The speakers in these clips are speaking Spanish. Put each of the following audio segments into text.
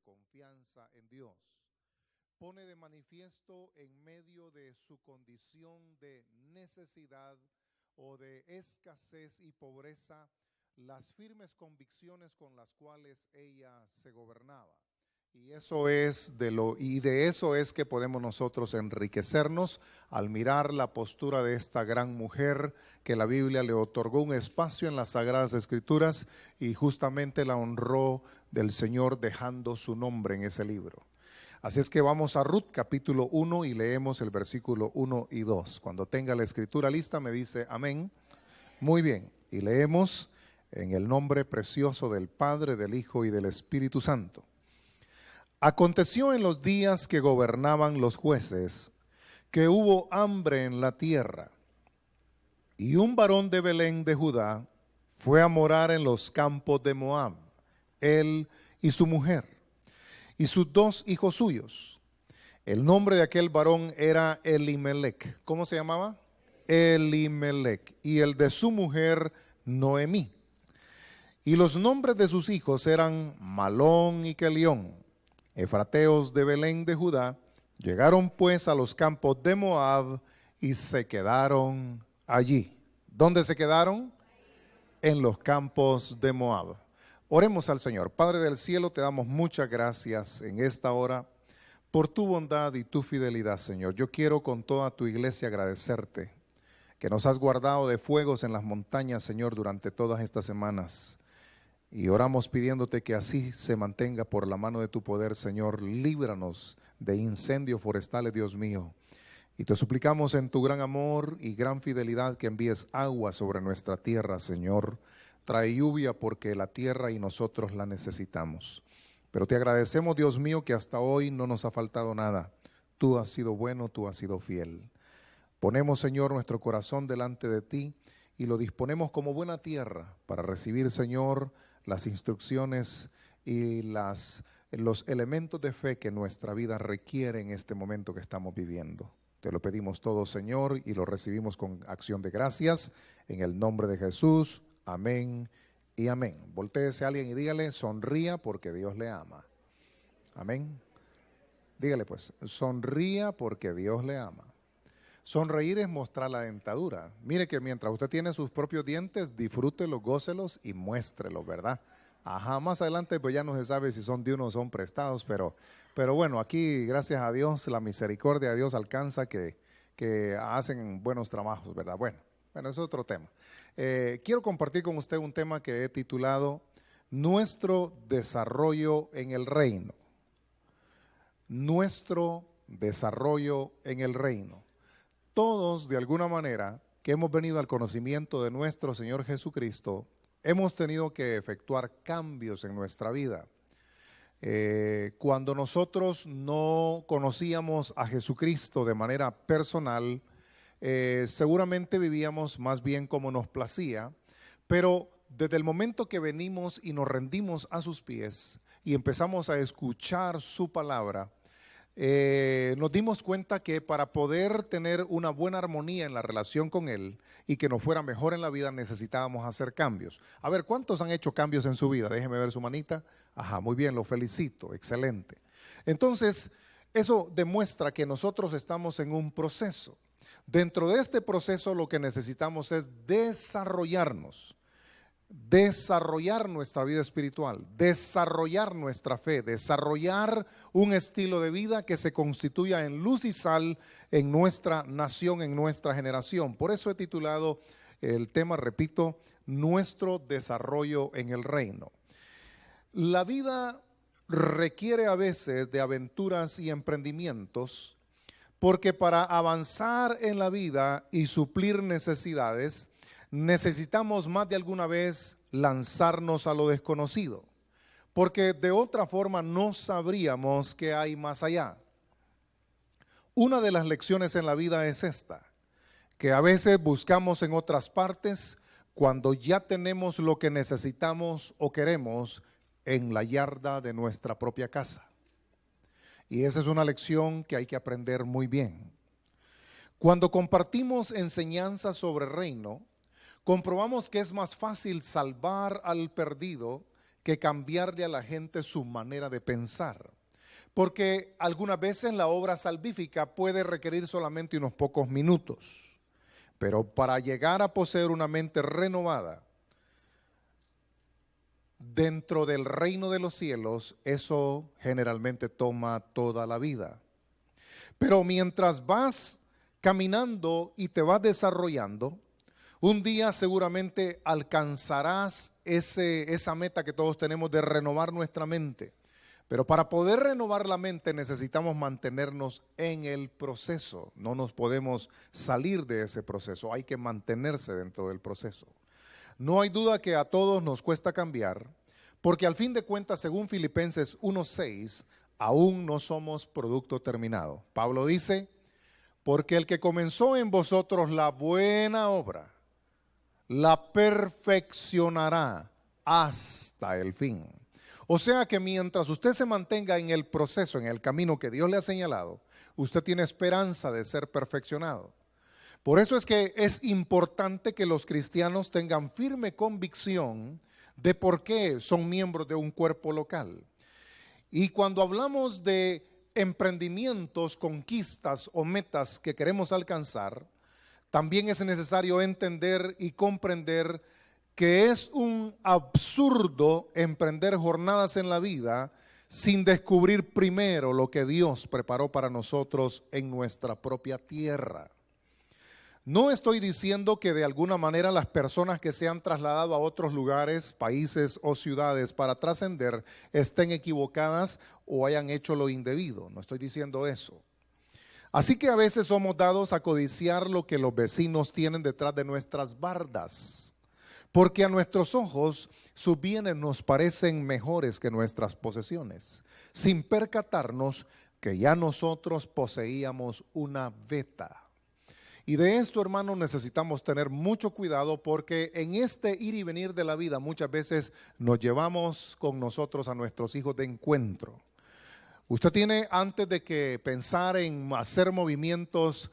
confianza en Dios. Pone de manifiesto en medio de su condición de necesidad o de escasez y pobreza las firmes convicciones con las cuales ella se gobernaba. De eso es que podemos nosotros enriquecernos al mirar la postura de esta gran mujer que la Biblia le otorgó un espacio en las Sagradas Escrituras y justamente la honró del Señor dejando su nombre en ese libro. Así es que vamos a Ruth capítulo 1 y leemos el versículo 1 y 2. Cuando tenga la escritura lista me dice amén. Muy bien, y leemos en el nombre precioso del Padre, del Hijo y del Espíritu Santo. Aconteció en los días que gobernaban los jueces, que hubo hambre en la tierra, y un varón de Belén de Judá fue a morar en los campos de Moab, él y su mujer, y sus 2 hijos suyos. El nombre de aquel varón era Elimelech. ¿Cómo se llamaba? Elimelech. Y el de su mujer, Noemí. Y los nombres de sus hijos eran Malón y Kelión, efrateos de Belén de Judá. Llegaron pues a los campos de Moab y se quedaron allí. ¿Dónde se quedaron? En los campos de Moab. Oremos al Señor. Padre del cielo, te damos muchas gracias en esta hora por tu bondad y tu fidelidad, Señor. Yo quiero con toda tu iglesia agradecerte que nos has guardado de fuegos en las montañas, Señor, durante todas estas semanas. Y oramos pidiéndote que así se mantenga por la mano de tu poder, Señor. Líbranos de incendios forestales, Dios mío. Y te suplicamos en tu gran amor y gran fidelidad que envíes agua sobre nuestra tierra, Señor. Trae lluvia porque la tierra y nosotros la necesitamos. Pero te agradecemos, Dios mío, que hasta hoy no nos ha faltado nada. Tú has sido bueno, tú has sido fiel. Ponemos, Señor, nuestro corazón delante de ti y lo disponemos como buena tierra para recibir, Señor, las instrucciones y los elementos de fe que nuestra vida requiere en este momento que estamos viviendo. Te lo pedimos todo, Señor, y lo recibimos con acción de gracias en el nombre de Jesús. Amén y amén. Voltéese a alguien y dígale, sonría porque Dios le ama. Amén. Dígale pues, sonría porque Dios le ama. Sonreír es mostrar la dentadura. Mire que mientras usted tiene sus propios dientes, disfrútelos, gócelos y muéstrelos, ¿verdad? Ajá, más adelante pues ya no se sabe si son de uno o son prestados, pero bueno, aquí gracias a Dios, la misericordia de Dios alcanza que hacen buenos trabajos, ¿verdad? Bueno, es otro tema. Quiero compartir con usted un tema que he titulado Nuestro desarrollo en el reino. Nuestro desarrollo en el reino. Todos, de alguna manera, que hemos venido al conocimiento de nuestro Señor Jesucristo, hemos tenido que efectuar cambios en nuestra vida. Cuando nosotros no conocíamos a Jesucristo de manera personal, seguramente vivíamos más bien como nos placía, pero desde el momento que venimos y nos rendimos a sus pies y empezamos a escuchar su palabra, nos dimos cuenta que para poder tener una buena armonía en la relación con Él y que nos fuera mejor en la vida necesitábamos hacer cambios. A ver, ¿cuántos han hecho cambios en su vida? Déjeme ver su manita. Ajá, muy bien, lo felicito, excelente. Entonces, eso demuestra que nosotros estamos en un proceso. Dentro de este proceso lo que necesitamos es desarrollarnos. Desarrollar nuestra vida espiritual, desarrollar nuestra fe, desarrollar un estilo de vida que se constituya en luz y sal en nuestra nación, en nuestra generación. Por eso he titulado el tema, repito, Nuestro desarrollo en el reino. La vida requiere a veces de aventuras y emprendimientos, porque para avanzar en la vida y suplir necesidades, necesitamos más de alguna vez lanzarnos a lo desconocido, porque de otra forma no sabríamos qué hay más allá. Una de las lecciones en la vida es esta, que a veces buscamos en otras partes cuando ya tenemos lo que necesitamos o queremos en la yarda de nuestra propia casa. Y esa es una lección que hay que aprender muy bien. Cuando compartimos enseñanzas sobre reino, comprobamos que es más fácil salvar al perdido que cambiarle a la gente su manera de pensar. Porque algunas veces la obra salvífica puede requerir solamente unos pocos minutos. Pero para llegar a poseer una mente renovada dentro del reino de los cielos, eso generalmente toma toda la vida. Pero mientras vas caminando y te vas desarrollando, un día seguramente alcanzarás esa meta que todos tenemos de renovar nuestra mente. Pero para poder renovar la mente necesitamos mantenernos en el proceso. No nos podemos salir de ese proceso, hay que mantenerse dentro del proceso. No hay duda que a todos nos cuesta cambiar, porque al fin de cuentas, según Filipenses 1:6, aún no somos producto terminado. Pablo dice, porque el que comenzó en vosotros la buena obra, la perfeccionará hasta el fin. O sea que mientras usted se mantenga en el proceso, en el camino que Dios le ha señalado, usted tiene esperanza de ser perfeccionado. Por eso es que es importante que los cristianos tengan firme convicción de por qué son miembros de un cuerpo local. Y cuando hablamos de emprendimientos, conquistas o metas que queremos alcanzar, también es necesario entender y comprender que es un absurdo emprender jornadas en la vida sin descubrir primero lo que Dios preparó para nosotros en nuestra propia tierra. No estoy diciendo que de alguna manera las personas que se han trasladado a otros lugares, países o ciudades para trascender estén equivocadas o hayan hecho lo indebido. No estoy diciendo eso. Así que a veces somos dados a codiciar lo que los vecinos tienen detrás de nuestras bardas, porque a nuestros ojos sus bienes nos parecen mejores que nuestras posesiones, sin percatarnos que ya nosotros poseíamos una veta. Y de esto, hermanos, necesitamos tener mucho cuidado, porque en este ir y venir de la vida muchas veces nos llevamos con nosotros a nuestros hijos de encuentro. Usted tiene, antes de que pensar en hacer movimientos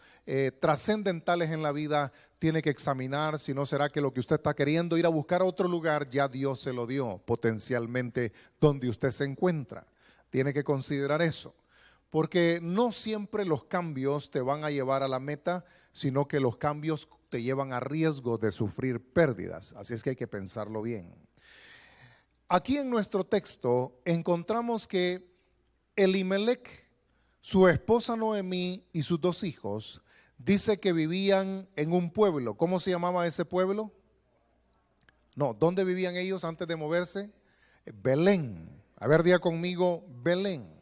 trascendentales en la vida, tiene que examinar si no será que lo que usted está queriendo ir a buscar a otro lugar, ya Dios se lo dio potencialmente donde usted se encuentra. Tiene que considerar eso, porque no siempre los cambios te van a llevar a la meta, sino que los cambios te llevan a riesgo de sufrir pérdidas. Así es que hay que pensarlo bien. Aquí en nuestro texto encontramos que Elimelech, su esposa Noemí y sus 2 hijos, dice que vivían en un pueblo. ¿Cómo se llamaba ese pueblo? No, ¿dónde vivían ellos antes de moverse? Belén. A ver, diga conmigo, Belén.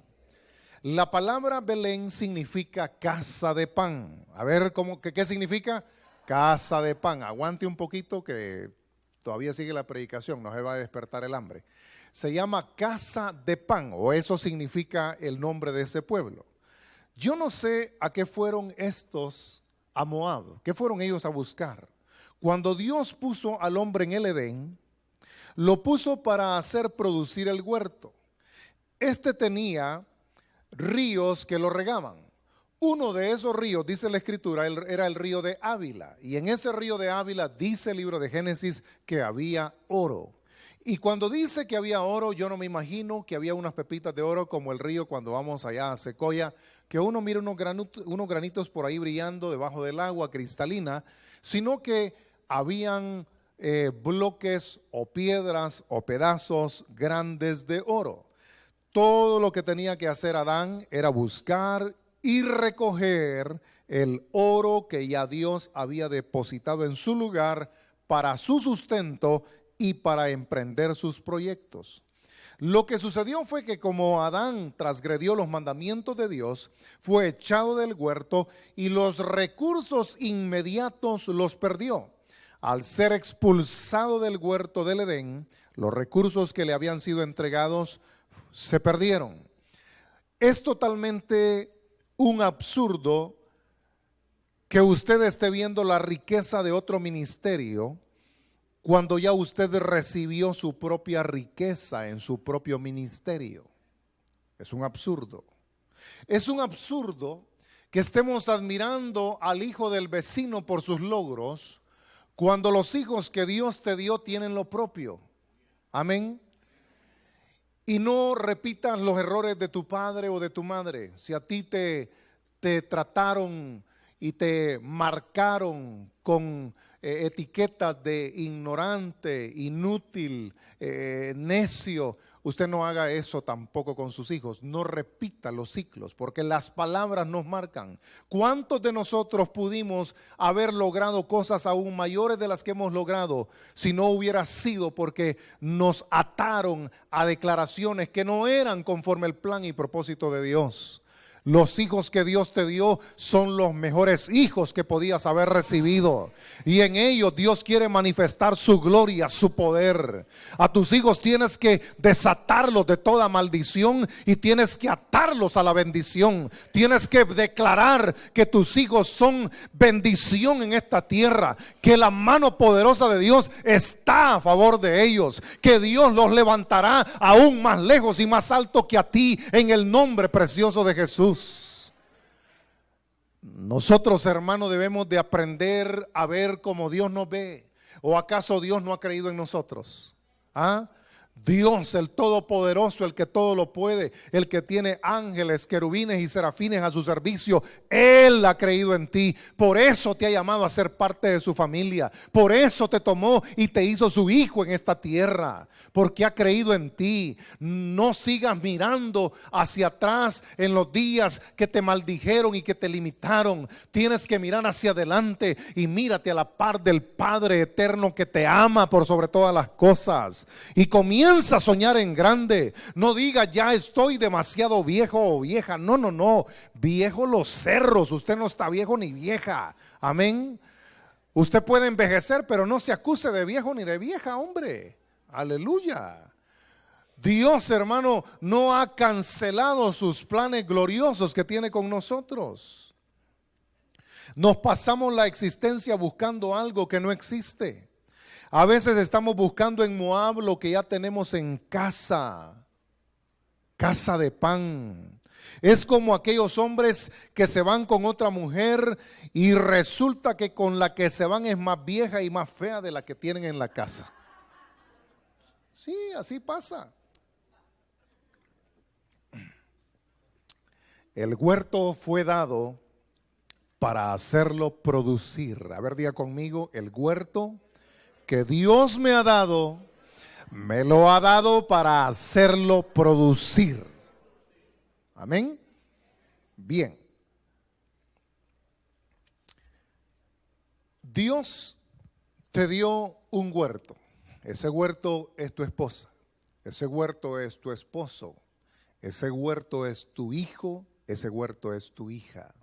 La palabra Belén significa casa de pan. A ver, ¿qué significa? Casa de pan. Aguante un poquito que todavía sigue la predicación, no se va a despertar el hambre. Se llama casa de pan, o eso significa el nombre de ese pueblo. Yo no sé a qué fueron estos a Moab, qué fueron ellos a buscar. Cuando Dios puso al hombre en el Edén, lo puso para hacer producir el huerto. Este tenía ríos que lo regaban. Uno de esos ríos, dice la escritura, era el río de Ávila. Y en ese río de Ávila dice el libro de Génesis que había oro. Y cuando dice que había oro, yo no me imagino que había unas pepitas de oro como el río cuando vamos allá a Secoya, que uno mira unos granitos por ahí brillando debajo del agua cristalina, sino que habían bloques o piedras o pedazos grandes de oro. Todo lo que tenía que hacer Adán era buscar y recoger el oro que ya Dios había depositado en su lugar para su sustento y para emprender sus proyectos. Lo que sucedió fue que como Adán transgredió los mandamientos de Dios, fue echado del huerto y los recursos inmediatos los perdió. Al ser expulsado del huerto del Edén, los recursos que le habían sido entregados se perdieron. Es totalmente un absurdo que usted esté viendo la riqueza de otro ministerio cuando ya usted recibió su propia riqueza en su propio ministerio. Es un absurdo. Es un absurdo que estemos admirando al hijo del vecino por sus logros, cuando los hijos que Dios te dio tienen lo propio. Amén. Y no repitas los errores de tu padre o de tu madre. Si a ti te trataron y te marcaron con etiquetas de ignorante, inútil, necio, usted no haga eso tampoco con sus hijos. No repita los ciclos, porque las palabras nos marcan. ¿Cuántos de nosotros pudimos haber logrado cosas aún mayores de las que hemos logrado si no hubiera sido porque nos ataron a declaraciones que no eran conforme al plan y propósito de Dios? Los hijos que Dios te dio son los mejores hijos que podías haber recibido. Y en ellos Dios quiere manifestar su gloria, su poder. A tus hijos tienes que desatarlos de toda maldición y tienes que atarlos a la bendición. Tienes que declarar que tus hijos son bendición en esta tierra. Que la mano poderosa de Dios está a favor de ellos. Que Dios los levantará aún más lejos y más alto que a ti en el nombre precioso de Jesús. Nosotros, hermanos, debemos de aprender a ver como Dios nos ve. ¿O acaso Dios no ha creído en nosotros? ¿Ah? Dios, el Todopoderoso, el que todo lo puede, el que tiene ángeles, querubines y serafines a su servicio, Él ha creído en ti. Por eso te ha llamado a ser parte de su familia. Por eso te tomó y te hizo su hijo en esta tierra. Porque ha creído en ti. No sigas mirando hacia atrás en los días que te maldijeron y que te limitaron. Tienes que mirar hacia adelante y mírate a la par del Padre eterno que te ama por sobre todas las cosas. Y comienza a soñar en grande. No diga ya estoy demasiado viejo o vieja. No, no, no. Viejo los cerros. Usted no está viejo ni vieja. Amén. Usted puede envejecer, pero no se acuse de viejo ni de vieja, hombre. Aleluya. Dios, hermano, no ha cancelado sus planes gloriosos que tiene con nosotros. Nos pasamos la existencia buscando algo que no existe. A veces estamos buscando en Moab lo que ya tenemos en casa, casa de pan. Es como aquellos hombres que se van con otra mujer y resulta que con la que se van es más vieja y más fea de la que tienen en la casa. Sí, así pasa. El huerto fue dado para hacerlo producir. A ver, diga conmigo, el huerto que Dios me ha dado, me lo ha dado para hacerlo producir. Amén. Bien. Dios te dio un huerto. Ese huerto es tu esposa. Ese huerto es tu esposo. Ese huerto es tu hijo. Ese huerto es tu hija.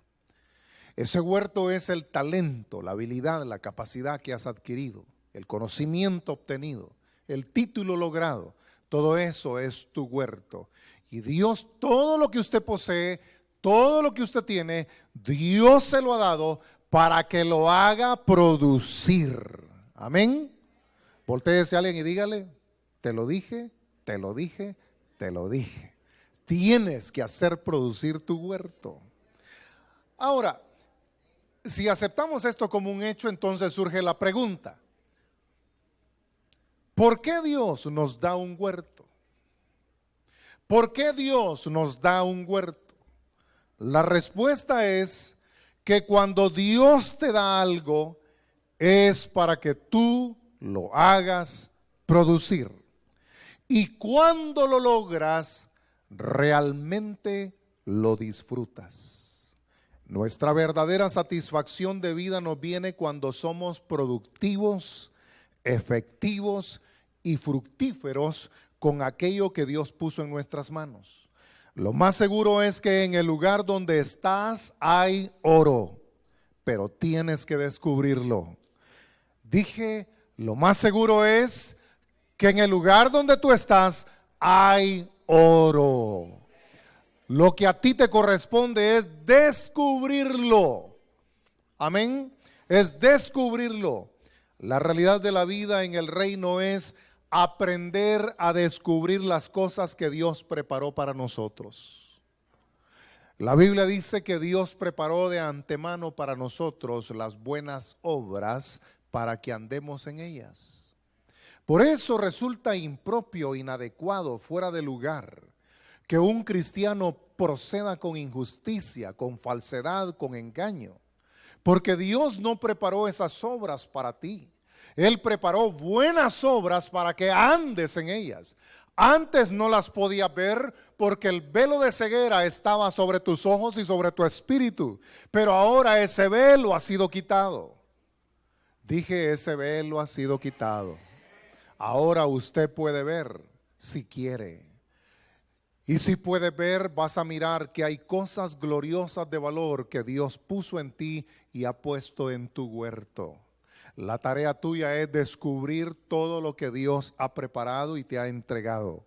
Ese huerto es el talento, la habilidad, la capacidad que has adquirido, el conocimiento obtenido, el título logrado. Todo eso es tu huerto. Y Dios, todo lo que usted posee, todo lo que usted tiene, Dios se lo ha dado para que lo haga producir. Amén. Voltéese a alguien y dígale, te lo dije, te lo dije, te lo dije. Tienes que hacer producir tu huerto. Ahora, si aceptamos esto como un hecho, entonces surge la pregunta: ¿por qué Dios nos da un huerto? ¿Por qué Dios nos da un huerto? La respuesta es que cuando Dios te da algo, es para que tú lo hagas producir. Y cuando lo logras, realmente lo disfrutas. Nuestra verdadera satisfacción de vida nos viene cuando somos productivos, efectivos y fructíferos con aquello que Dios puso en nuestras manos. Lo más seguro es que en el lugar donde estás hay oro, pero tienes que descubrirlo. Dije, lo más seguro es que en el lugar donde tú estás hay oro. Lo que a ti te corresponde es descubrirlo. Amén. Es descubrirlo. La realidad de la vida en el reino es aprender a descubrir las cosas que Dios preparó para nosotros. La Biblia dice que Dios preparó de antemano para nosotros las buenas obras para que andemos en ellas. Por eso resulta impropio, inadecuado, fuera de lugar, que un cristiano proceda con injusticia, con falsedad, con engaño. Porque Dios no preparó esas obras para ti. Él preparó buenas obras para que andes en ellas. Antes no las podías ver porque el velo de ceguera estaba sobre tus ojos y sobre tu espíritu. Pero ahora ese velo ha sido quitado. Dije, ese velo ha sido quitado. Ahora usted puede ver si quiere. Y si puede ver, vas a mirar que hay cosas gloriosas de valor que Dios puso en ti y ha puesto en tu huerto. La tarea tuya es descubrir todo lo que Dios ha preparado y te ha entregado.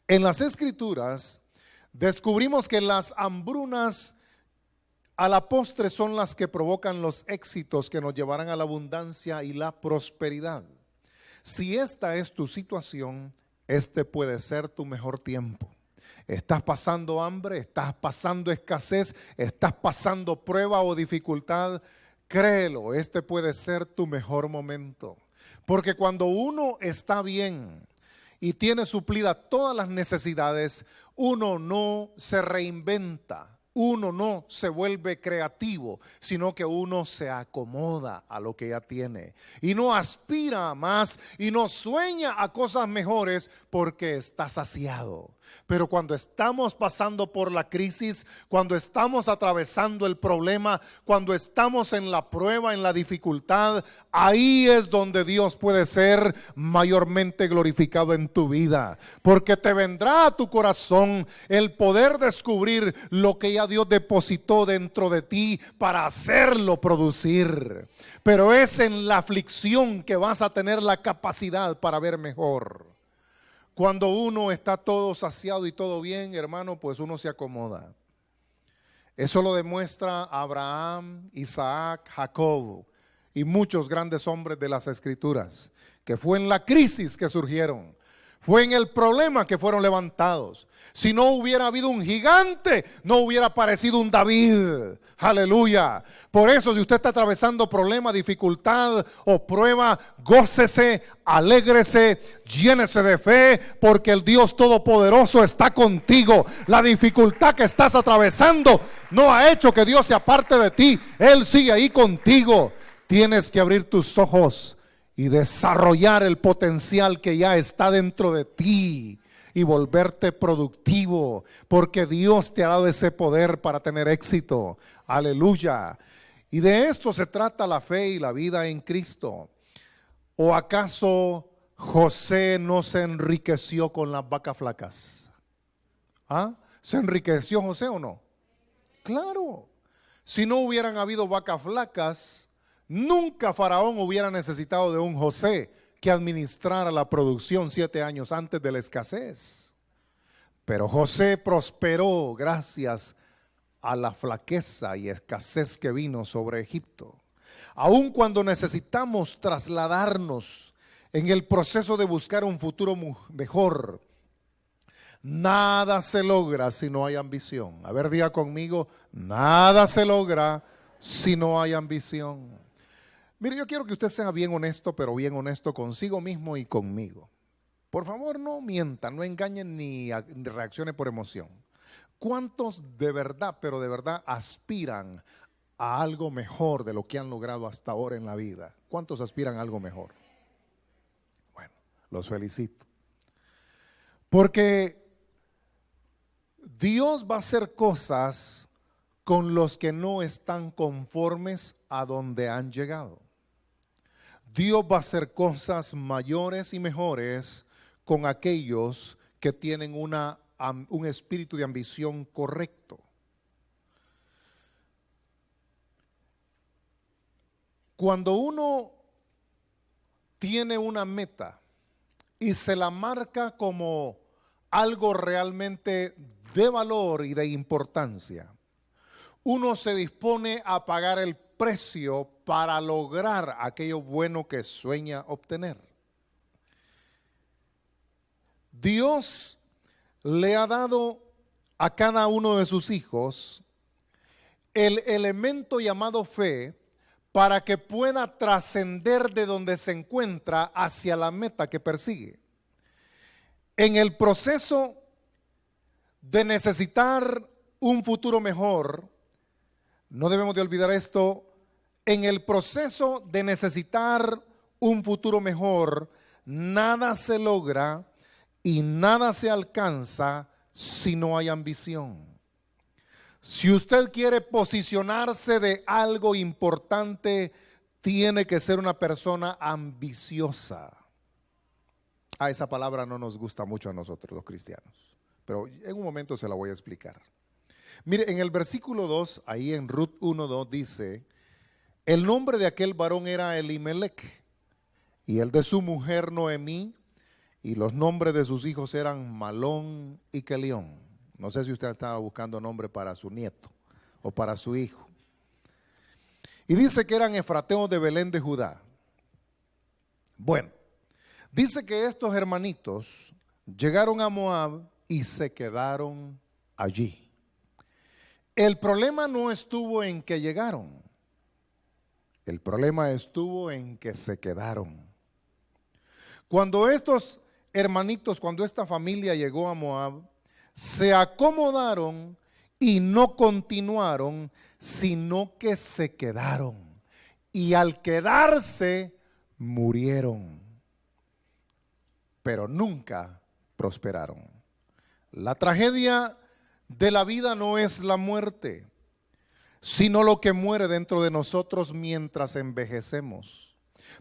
En las Escrituras descubrimos que las hambrunas a la postre son las que provocan los éxitos que nos llevarán a la abundancia y la prosperidad. Si esta es tu situación, este puede ser tu mejor tiempo. Estás pasando hambre, estás pasando escasez, estás pasando prueba o dificultad, créelo, este puede ser tu mejor momento. Porque cuando uno está bien y tiene suplidas todas las necesidades, uno no se reinventa. Uno no se vuelve creativo, sino que uno se acomoda a lo que ya tiene. Y no aspira a más y no sueña a cosas mejores porque está saciado. Pero cuando estamos pasando por la crisis, cuando estamos atravesando el problema, cuando estamos en la prueba, en la dificultad, ahí es donde Dios puede ser mayormente glorificado en tu vida. Porque te vendrá a tu corazón el poder descubrir lo que ya Dios depositó dentro de ti para hacerlo producir. Pero es en la aflicción que vas a tener la capacidad para ver mejor. Cuando uno está todo saciado y todo bien, hermano, pues uno se acomoda. Eso lo demuestra Abraham, Isaac, Jacob y muchos grandes hombres de las Escrituras, que fue en la crisis que surgieron, fue en el problema que fueron levantados. Si no hubiera habido un gigante, no hubiera aparecido un David. Aleluya. Por eso, si usted está atravesando problema, dificultad o prueba, gócese, alégrese, llénese de fe, porque el Dios Todopoderoso está contigo. La dificultad que estás atravesando no ha hecho que Dios se aparte de ti. Él sigue ahí contigo. Tienes que abrir tus ojos y desarrollar el potencial que ya está dentro de ti y volverte productivo, porque Dios te ha dado ese poder para tener éxito. Aleluya. Y de esto se trata la fe y la vida en Cristo. ¿O acaso José no se enriqueció con las vacas flacas? ¿Ah? ¿Se enriqueció José o no? Claro. Si no hubieran habido vacas flacas, nunca Faraón hubiera necesitado de un José que administrara la producción 7 años antes de la escasez. Pero José prosperó gracias a la flaqueza y escasez que vino sobre Egipto. Aun cuando necesitamos trasladarnos en el proceso de buscar un futuro mejor, nada se logra si no hay ambición. A ver, diga conmigo, nada se logra si no hay ambición. Mire, yo quiero que usted sea bien honesto, pero bien honesto consigo mismo y conmigo. Por favor, no mientan, no engañen ni reaccionen por emoción. ¿Cuántos de verdad, pero de verdad aspiran a algo mejor de lo que han logrado hasta ahora en la vida? ¿Cuántos aspiran a algo mejor? Bueno, los felicito. Porque Dios va a hacer cosas con los que no están conformes a donde han llegado. Dios va a hacer cosas mayores y mejores con aquellos que tienen un espíritu de ambición correcto. Cuando uno tiene una meta y se la marca como algo realmente de valor y de importancia, uno se dispone a pagar el precio para lograr aquello bueno que sueña obtener. Dios le ha dado a cada uno de sus hijos el elemento llamado fe para que pueda trascender de donde se encuentra hacia la meta que persigue. En el proceso de necesitar un futuro mejor, no debemos de olvidar esto, en el proceso de necesitar un futuro mejor, nada se logra y nada se alcanza si no hay ambición. Si usted quiere posicionarse de algo importante, tiene que ser una persona ambiciosa. Esa palabra no nos gusta mucho a nosotros los cristianos, pero en un momento se la voy a explicar. Mire, en el versículo 2, ahí en Ruth 1:2 dice, el nombre de aquel varón era Elimelech, y el de su mujer Noemí, y los nombres de sus hijos eran Malón y Kelión. No sé si usted estaba buscando nombre para su nieto o para su hijo. Y dice que eran efrateos de Belén de Judá. Bueno, dice que estos hermanitos llegaron a Moab y se quedaron allí. El problema no estuvo en que llegaron, el problema estuvo en que se quedaron. Cuando estos hermanitos, cuando esta familia llegó a Moab, se acomodaron y no continuaron, sino que se quedaron. Y al quedarse, murieron. Pero nunca prosperaron. La tragedia de la vida no es la muerte, sino lo que muere dentro de nosotros mientras envejecemos.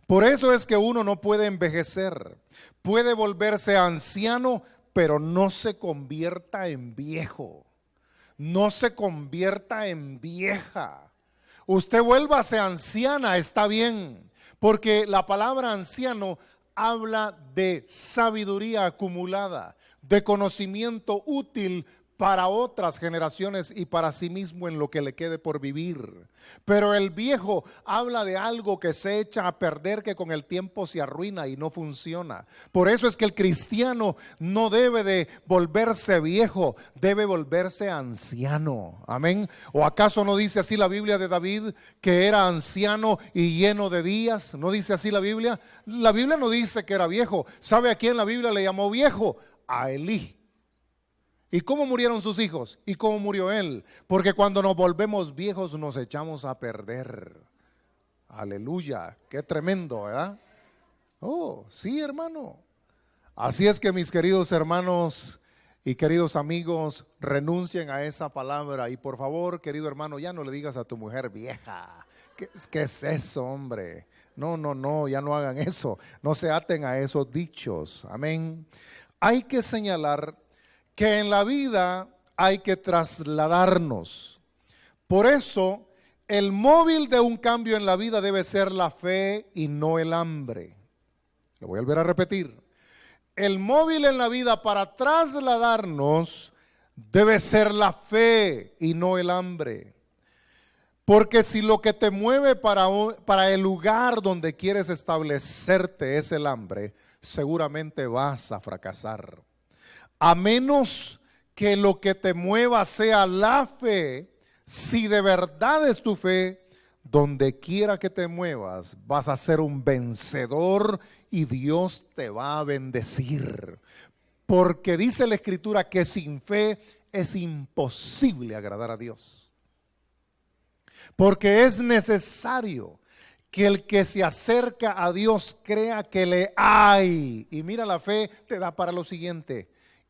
Por eso es que uno no puede envejecer, puede volverse anciano, pero no se convierta en viejo, no se convierta en vieja. Usted vuélvase anciana, está bien, porque la palabra anciano habla de sabiduría acumulada, de conocimiento útil para otras generaciones y para sí mismo en lo que le quede por vivir. Pero el viejo habla de algo que se echa a perder, que con el tiempo se arruina y no funciona. Por eso es que el cristiano no debe de volverse viejo, debe volverse anciano. Amén. ¿O acaso no dice así la Biblia de David, que era anciano y lleno de días? ¿No dice así la Biblia? La Biblia no dice que era viejo. ¿Sabe a quién la Biblia le llamó viejo? A Elí. ¿Y cómo murieron sus hijos? ¿Y cómo murió él? Porque cuando nos volvemos viejos nos echamos a perder. Aleluya, qué tremendo, ¿verdad? Oh, sí, hermano. Así es que mis queridos hermanos y queridos amigos, renuncien a esa palabra. Y por favor, querido hermano, ya no le digas a tu mujer vieja. ¿Qué es eso, hombre? No, ya no hagan eso. No se aten a esos dichos. Amén. Hay que señalar que en la vida hay que trasladarnos. Por eso, el móvil de un cambio en la vida debe ser la fe y no el hambre. Lo voy a volver a repetir. El móvil en la vida para trasladarnos debe ser la fe y no el hambre. Porque si lo que te mueve para el lugar donde quieres establecerte es el hambre, seguramente vas a fracasar. A menos que lo que te mueva sea la fe, si de verdad es tu fe, donde quiera que te muevas, vas a ser un vencedor y Dios te va a bendecir. Porque dice la Escritura que sin fe es imposible agradar a Dios. Porque es necesario que el que se acerca a Dios crea que le hay. Y mira, la fe te da para lo siguiente.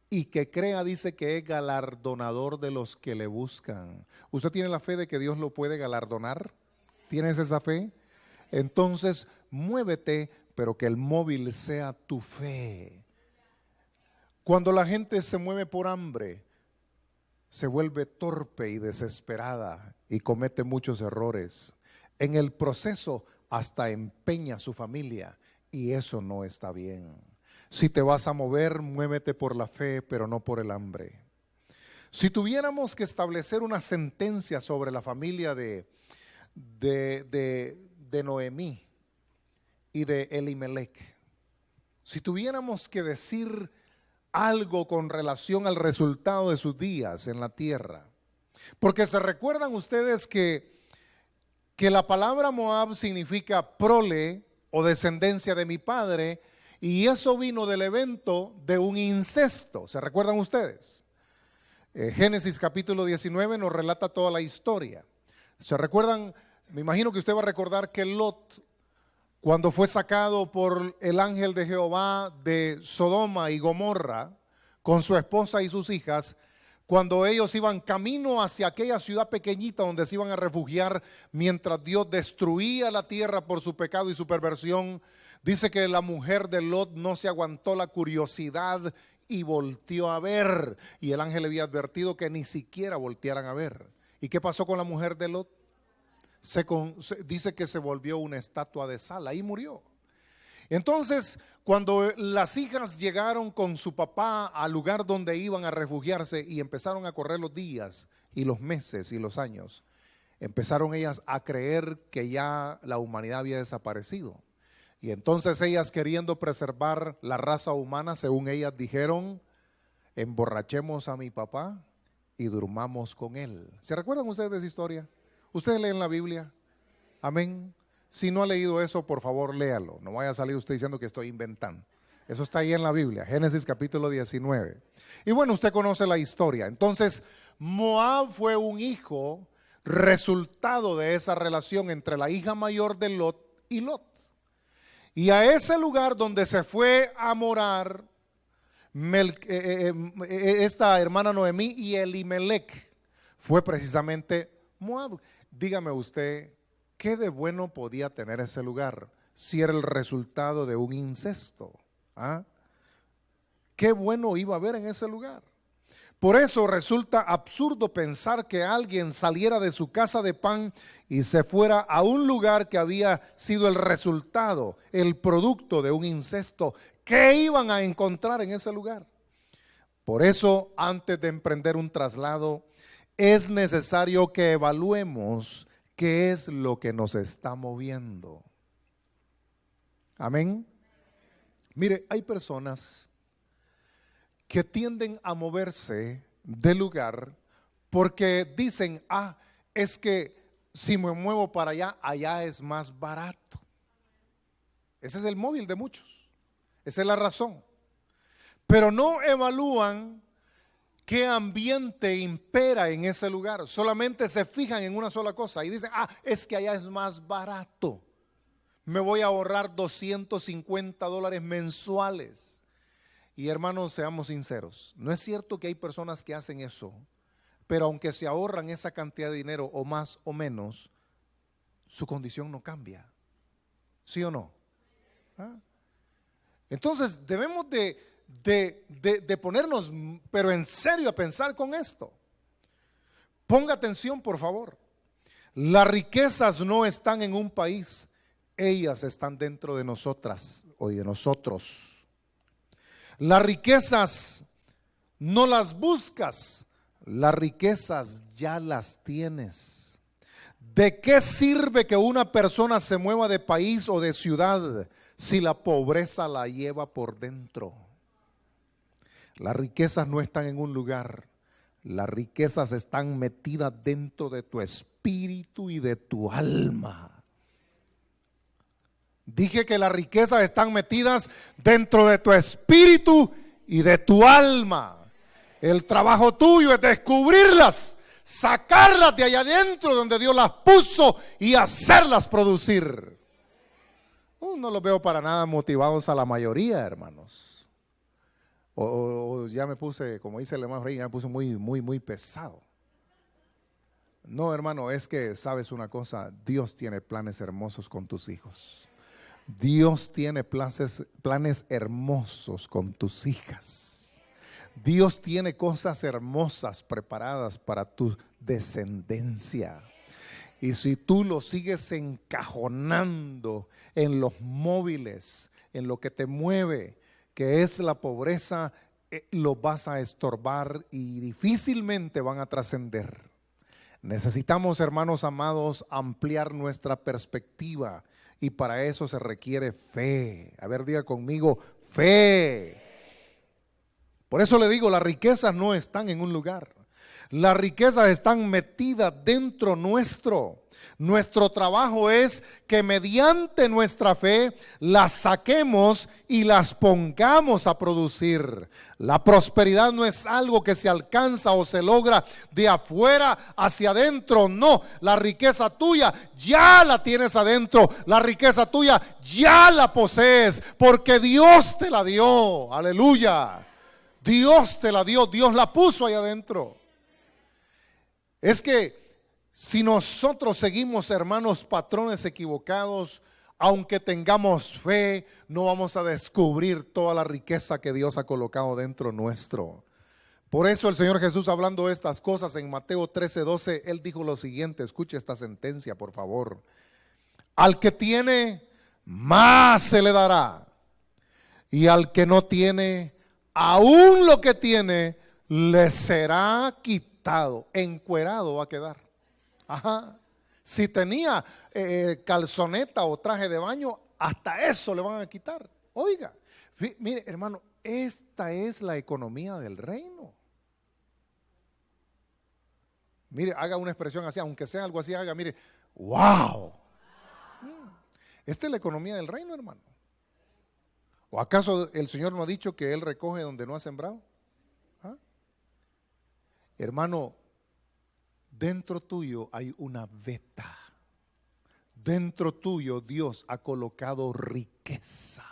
Y que crea, dice, que es galardonador de los que le buscan. ¿Usted tiene la fe de que Dios lo puede galardonar? ¿Tienes esa fe? Entonces, muévete, pero que el móvil sea tu fe. Cuando la gente se mueve por hambre, se vuelve torpe y desesperada y comete muchos errores. En el proceso hasta empeña su familia y eso no está bien. Si te vas a mover, muévete por la fe, pero no por el hambre. Si tuviéramos que establecer una sentencia sobre la familia de Noemí y de Elimelech, si tuviéramos que decir algo con relación al resultado de sus días en la tierra, porque se recuerdan ustedes que que la palabra Moab significa prole o descendencia de mi padre, y eso vino del evento de un incesto. ¿Se recuerdan ustedes? Génesis capítulo 19 nos relata toda la historia. ¿Se recuerdan? Me imagino que usted va a recordar que Lot, cuando fue sacado por el ángel de Jehová de Sodoma y Gomorra, con su esposa y sus hijas, cuando ellos iban camino hacia aquella ciudad pequeñita donde se iban a refugiar mientras Dios destruía la tierra por su pecado y su perversión, dice que la mujer de Lot no se aguantó la curiosidad y volteó a ver, y el ángel le había advertido que ni siquiera voltearan a ver. ¿Y qué pasó con la mujer de Lot? Dice que se volvió una estatua de sal, ahí murió. Entonces, cuando las hijas llegaron con su papá al lugar donde iban a refugiarse y empezaron a correr los días y los meses y los años, empezaron ellas a creer que ya la humanidad había desaparecido. Y entonces ellas, queriendo preservar la raza humana, según ellas dijeron, emborrachemos a mi papá y durmamos con él. ¿Se recuerdan ustedes de esa historia? ¿Ustedes leen la Biblia? Amén. Si no ha leído eso, por favor léalo. No vaya a salir usted diciendo que estoy inventando. Eso está ahí en la Biblia, Génesis capítulo 19. Y bueno, usted conoce la historia. Entonces, Moab fue un hijo resultado de esa relación entre la hija mayor de Lot y Lot. Y a ese lugar donde se fue a morar esta hermana Noemí y Elimelech fue precisamente Moab. Dígame usted, ¿qué de bueno podía tener ese lugar si era el resultado de un incesto? ¿Ah? ¿Qué bueno iba a haber en ese lugar? Por eso resulta absurdo pensar que alguien saliera de su casa de pan y se fuera a un lugar que había sido el resultado, el producto de un incesto. ¿Qué iban a encontrar en ese lugar? Por eso, antes de emprender un traslado, es necesario que evaluemos qué es lo que nos está moviendo. Amén. Mire, hay personas que tienden a moverse del lugar porque dicen, es que si me muevo para allá, allá es más barato. Ese es el móvil de muchos, esa es la razón. Pero no evalúan qué ambiente impera en ese lugar, solamente se fijan en una sola cosa y dicen, es que allá es más barato, me voy a ahorrar $250 mensuales. Y hermanos, seamos sinceros, no es cierto que hay personas que hacen eso, pero aunque se ahorran esa cantidad de dinero o más o menos, su condición no cambia. ¿Sí o no? Entonces debemos de ponernos, pero en serio, a pensar con esto. Ponga atención, por favor. Las riquezas no están en un país, ellas están dentro de nosotras o de nosotros. Las riquezas no las buscas, las riquezas ya las tienes. ¿De qué sirve que una persona se mueva de país o de ciudad si la pobreza la lleva por dentro? Las riquezas no están en un lugar, las riquezas están metidas dentro de tu espíritu y de tu alma. Dije que las riquezas están metidas dentro de tu espíritu y de tu alma. El trabajo tuyo es descubrirlas, sacarlas de allá adentro donde Dios las puso y hacerlas producir. No los veo para nada motivados a la mayoría, hermanos. O ya me puse, como dice el hermano Rey, ya me puse muy pesado. No, hermano, es que sabes una cosa, Dios tiene planes hermosos con tus hijos. Dios tiene planes hermosos con tus hijas. Dios tiene cosas hermosas preparadas para tu descendencia. Y si tú lo sigues encajonando en los móviles, en lo que te mueve, que es la pobreza, lo vas a estorbar y difícilmente van a trascender. Necesitamos, hermanos amados, ampliar nuestra perspectiva. Y para eso se requiere fe. A ver, diga conmigo, fe. Por eso le digo, las riquezas no están en un lugar. Las riquezas están metidas dentro nuestro. Nuestro trabajo es que mediante nuestra fe las saquemos y las pongamos a producir. La prosperidad no es algo que se alcanza o se logra de afuera hacia adentro. No, la riqueza tuya ya la tienes adentro. La riqueza tuya ya la posees porque Dios te la dio. Aleluya. Dios te la dio, Dios la puso ahí adentro. Es que si nosotros seguimos, hermanos, patrones equivocados, aunque tengamos fe, no vamos a descubrir toda la riqueza que Dios ha colocado dentro nuestro. Por eso el Señor Jesús, hablando de estas cosas en Mateo 13:12, Él dijo lo siguiente, escuche esta sentencia por favor. Al que tiene, más se le dará, y al que no tiene, aún lo que tiene, le será quitado, encuerado va a quedar. Ajá. Si tenía calzoneta o traje de baño, hasta eso le van a quitar. Oiga, mire hermano, esta es la economía del reino. Mire, haga una expresión así, aunque sea algo así, haga, mire, wow. Esta es la economía del reino, hermano. ¿O acaso el Señor no ha dicho que Él recoge donde no ha sembrado? ¿Ah? Hermano, dentro tuyo hay una veta. Dentro tuyo Dios ha colocado riqueza.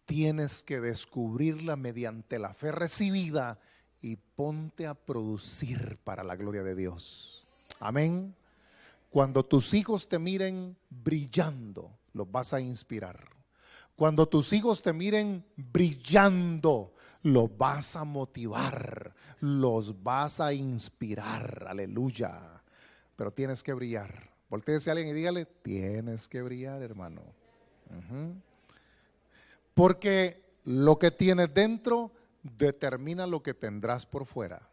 Tienes que descubrirla mediante la fe recibida y ponte a producir para la gloria de Dios. Amén. Cuando tus hijos te miren brillando, los vas a inspirar. Cuando tus hijos te miren brillando, los vas a motivar, los vas a inspirar, aleluya. Pero tienes que brillar. Voltéese a alguien y dígale, tienes que brillar, hermano. Porque lo que tienes dentro determina lo que tendrás por fuera.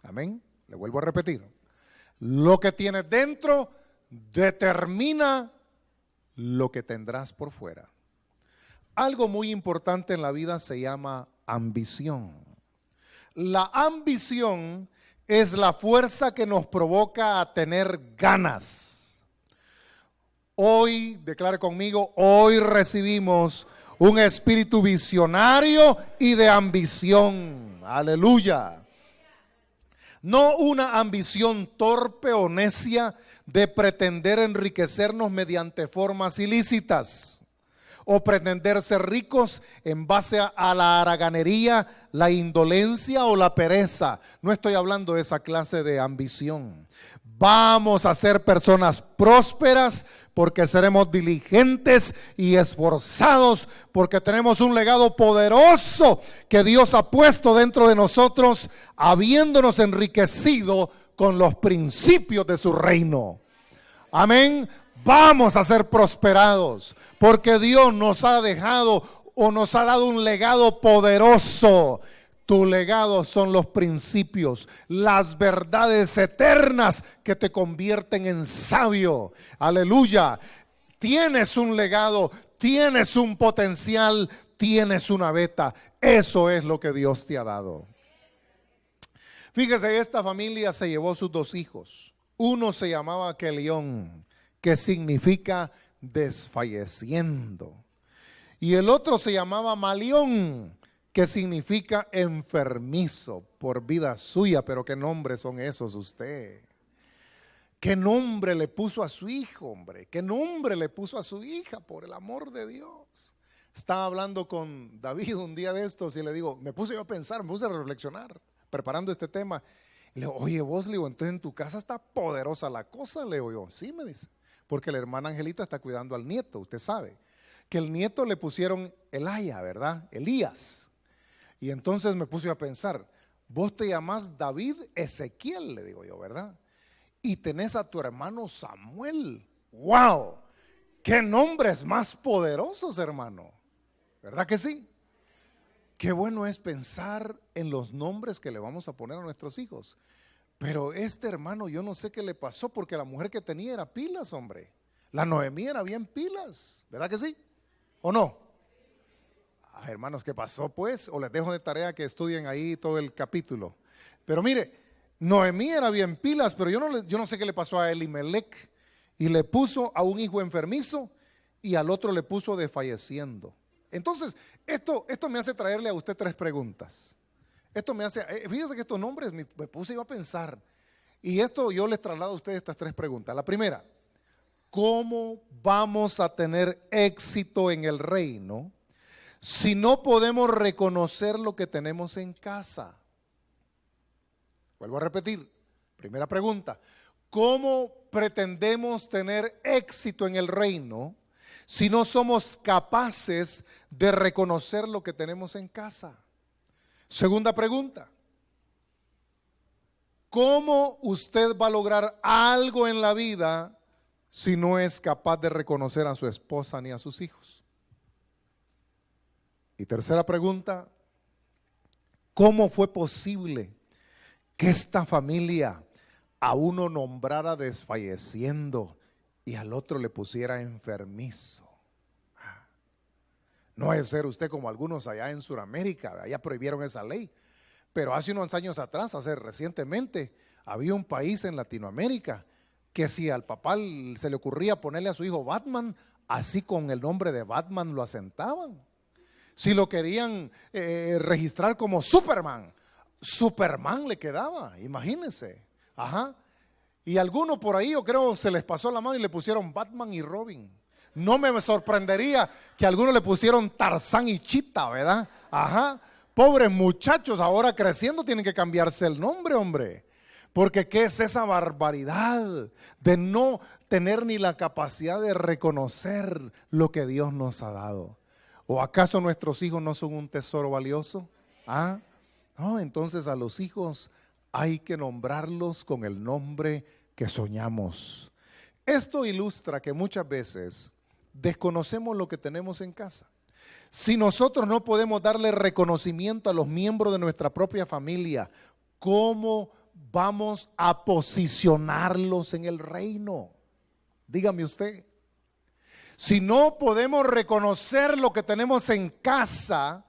Amén. Le vuelvo a repetir. Lo que tienes dentro determina lo que tendrás por fuera. Algo muy importante en la vida se llama ambición. La ambición es la fuerza que nos provoca a tener ganas. Hoy, declare conmigo, hoy recibimos un espíritu visionario y de ambición. Aleluya. No una ambición torpe o necia de pretender enriquecernos mediante formas ilícitas o pretender ser ricos en base a la haraganería, la indolencia o la pereza. No estoy hablando de esa clase de ambición. Vamos a ser personas prósperas porque seremos diligentes y esforzados, porque tenemos un legado poderoso que Dios ha puesto dentro de nosotros, habiéndonos enriquecido con los principios de su reino. Amén. Vamos a ser prosperados porque Dios nos ha dejado o nos ha dado un legado poderoso. Tu legado son los principios, las verdades eternas que te convierten en sabio. Aleluya. Tienes un legado, tienes un potencial, tienes una beta. Eso es lo que Dios te ha dado. Fíjese, esta familia se llevó sus dos hijos. Uno se llamaba Kelión, que significa desfalleciendo. Y el otro se llamaba Malión, que significa enfermizo por vida suya. Pero qué nombres son esos usted. ¿Qué nombre le puso a su hijo, hombre? ¿Qué nombre le puso a su hija, por el amor de Dios? Estaba hablando con David un día de estos y le digo, me puse yo a pensar, me puse a reflexionar, preparando este tema. Y le digo, oye vos, le digo, entonces en tu casa está poderosa la cosa, le digo yo. Sí, me dice, porque la hermana Angelita está cuidando al nieto, usted sabe. Que el nieto le pusieron Elaya, ¿verdad? Elías. Y entonces me puse a pensar, vos te llamás David Ezequiel, le digo yo, ¿verdad? Y tenés a tu hermano Samuel. ¡Wow! ¡Qué nombres más poderosos, hermano! ¿Verdad que sí? Qué bueno es pensar en los nombres que le vamos a poner a nuestros hijos. Pero este hermano, yo no sé qué le pasó, porque la mujer que tenía era pilas, hombre. La Noemí era bien pilas, ¿verdad que sí? ¿O no? Hermanos, ¿qué pasó pues? O les dejo de tarea que estudien ahí todo el capítulo. Pero mire, Noemí era bien pilas, pero yo no sé qué le pasó a Elimelech. Y le puso a un hijo enfermizo y al otro le puso desfalleciendo. Entonces, esto me hace traerle a usted tres preguntas. Esto me hace, fíjese que estos nombres me puse yo a pensar. Y esto yo les traslado a ustedes estas tres preguntas. La primera, ¿cómo vamos a tener éxito en el reino si no podemos reconocer lo que tenemos en casa? Vuelvo a repetir, primera pregunta, ¿cómo pretendemos tener éxito en el reino si no somos capaces de reconocer lo que tenemos en casa? Segunda pregunta, ¿cómo usted va a lograr algo en la vida si no es capaz de reconocer a su esposa ni a sus hijos? Y tercera pregunta, ¿cómo fue posible que esta familia a uno nombrara desfalleciendo y al otro le pusiera enfermizo? No es ser usted como algunos allá en Sudamérica, allá prohibieron esa ley, pero hace unos años atrás, recientemente, había un país en Latinoamérica que si al papá se le ocurría ponerle a su hijo Batman, así con el nombre de Batman lo asentaban. Si lo querían registrar como Superman, Superman le quedaba, imagínense. Ajá. Y algunos por ahí, yo creo, se les pasó la mano y le pusieron Batman y Robin. No me sorprendería que algunos le pusieron Tarzán y Chita, ¿verdad? Ajá. Pobres muchachos, ahora creciendo tienen que cambiarse el nombre, hombre. Porque ¿qué es esa barbaridad de no tener ni la capacidad de reconocer lo que Dios nos ha dado? ¿O acaso nuestros hijos no son un tesoro valioso? ¿Ah? No, entonces a los hijos hay que nombrarlos con el nombre que soñamos. Esto ilustra que muchas veces desconocemos lo que tenemos en casa. Si nosotros no podemos darle reconocimiento a los miembros de nuestra propia familia, ¿cómo vamos a posicionarlos en el reino? Dígame usted. Si no podemos reconocer lo que tenemos en casa,